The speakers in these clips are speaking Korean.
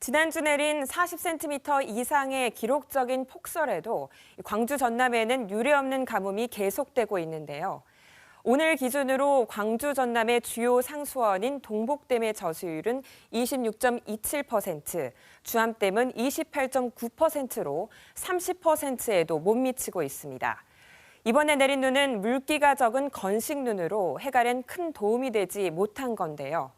지난주 내린 40cm 이상의 기록적인 폭설에도 광주 전남에는 유례없는 가뭄이 계속되고 있는데요. 오늘 기준으로 광주 전남의 주요 상수원인 동복댐의 저수율은 26.27%, 주암댐은 28.9%로 30%에도 못 미치고 있습니다. 이번에 내린 눈은 물기가 적은 건식눈으로 해갈엔 큰 도움이 되지 못한 건데요.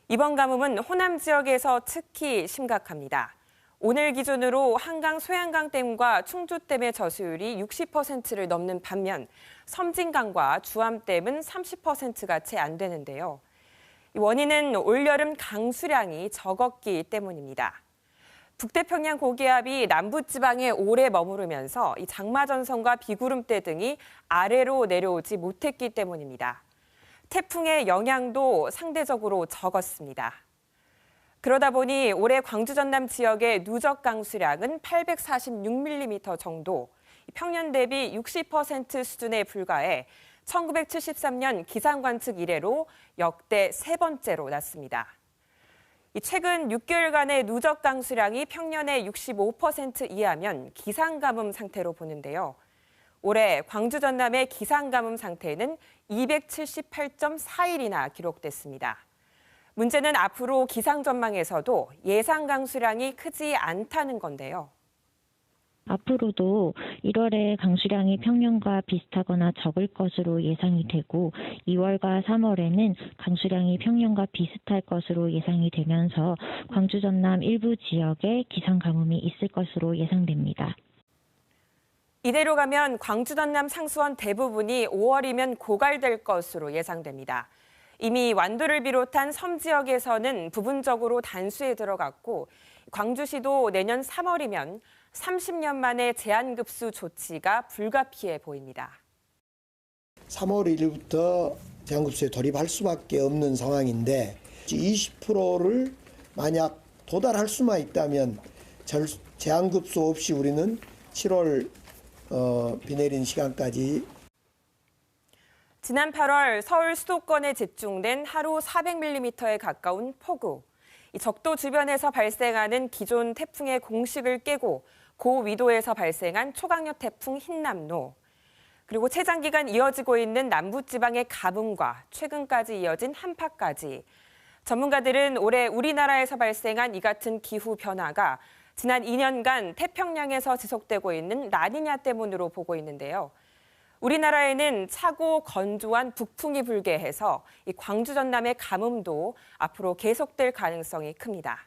이번 가뭄은 호남 지역에서 특히 심각합니다. 오늘 기준으로 한강 소양강댐과 충주댐의 저수율이 60%를 넘는 반면 섬진강과 주암댐은 30%가 채 안 되는데요. 원인은 올여름 강수량이 적었기 때문입니다. 북태평양 고기압이 남부지방에 오래 머무르면서 장마전선과 비구름대 등이 아래로 내려오지 못했기 때문입니다. 태풍의 영향도 상대적으로 적었습니다. 그러다 보니 올해 광주 전남 지역의 누적 강수량은 846mm 정도, 평년 대비 60% 수준에 불과해 1973년 기상관측 이래로 역대 세 번째로 낮습니다. 최근 6개월간의 누적 강수량이 평년의 65% 이하면 기상가뭄 상태로 보는데요. 올해 광주 전남의 기상가뭄 상태는 278.4일이나 기록됐습니다. 문제는 앞으로 기상 전망에서도 예상 강수량이 크지 않다는 건데요. 앞으로도 1월에 강수량이 평년과 비슷하거나 적을 것으로 예상이 되고 2월과 3월에는 강수량이 평년과 비슷할 것으로 예상이 되면서 광주 전남 일부 지역에 기상 가뭄이 있을 것으로 예상됩니다. 이대로 가면 광주 전남 상수원 대부분이 5월이면 고갈될 것으로 예상됩니다. 이미 완도를 비롯한 섬 지역에서는 부분적으로 단수에 들어갔고 광주시도 내년 3월이면 30년 만에 제한급수 조치가 불가피해 보입니다. 3월 1일부터 제한급수에 돌입할 수밖에 없는 상황인데 20%를 만약 도달할 수만 있다면 제한급수 없이 우리는 7월 비 내린 시간까지. 지난 8월 서울 수도권에 집중된 하루 400mm에 가까운 폭우. 적도 주변에서 발생하는 기존 태풍의 공식을 깨고 고위도에서 발생한 초강력 태풍 흰남노. 그리고 최장기간 이어지고 있는 남부지방의 가뭄과 최근까지 이어진 한파까지. 전문가들은 올해 우리나라에서 발생한 이 같은 기후 변화가 지난 2년간 태평양에서 지속되고 있는 라니냐 때문으로 보고 있는데요. 우리나라에는 차고 건조한 북풍이 불게 해서 이 광주 전남의 가뭄도 앞으로 계속될 가능성이 큽니다.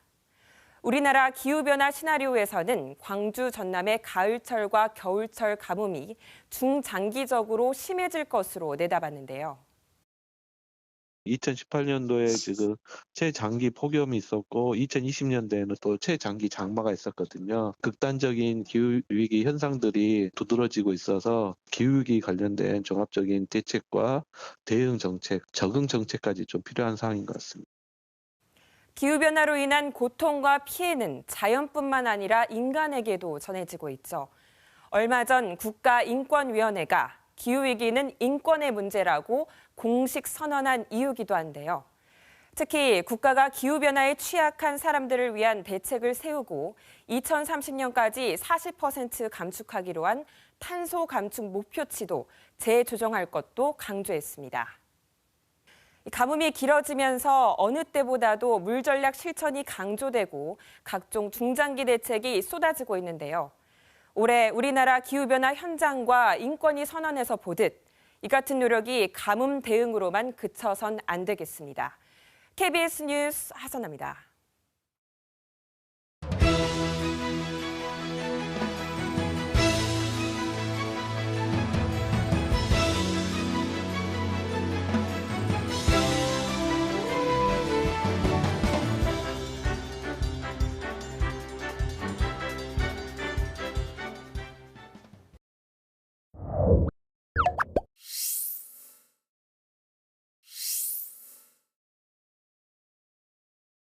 우리나라 기후변화 시나리오에서는 광주 전남의 가을철과 겨울철 가뭄이 중장기적으로 심해질 것으로 내다봤는데요. 2018년도에 지금 최장기 폭염이 있었고 2020년대에는 또 최장기 장마가 있었거든요. 극단적인 기후위기 현상들이 두드러지고 있어서 기후위기 관련된 종합적인 대책과 대응 정책, 적응 정책까지 좀 필요한 상황인 것 같습니다. 기후변화로 인한 고통과 피해는 자연뿐만 아니라 인간에게도 전해지고 있죠. 얼마 전 국가인권위원회가 기후위기는 인권의 문제라고 공식 선언한 이유기도 한데요. 특히 국가가 기후변화에 취약한 사람들을 위한 대책을 세우고 2030년까지 40% 감축하기로 한 탄소 감축 목표치도 재조정할 것도 강조했습니다. 가뭄이 길어지면서 어느 때보다도 물 전략 실천이 강조되고 각종 중장기 대책이 쏟아지고 있는데요. 올해 우리나라 기후변화 현장과 인권위 선언에서 보듯 이 같은 노력이 가뭄 대응으로만 그쳐선 안 되겠습니다. KBS 뉴스 하선아입니다.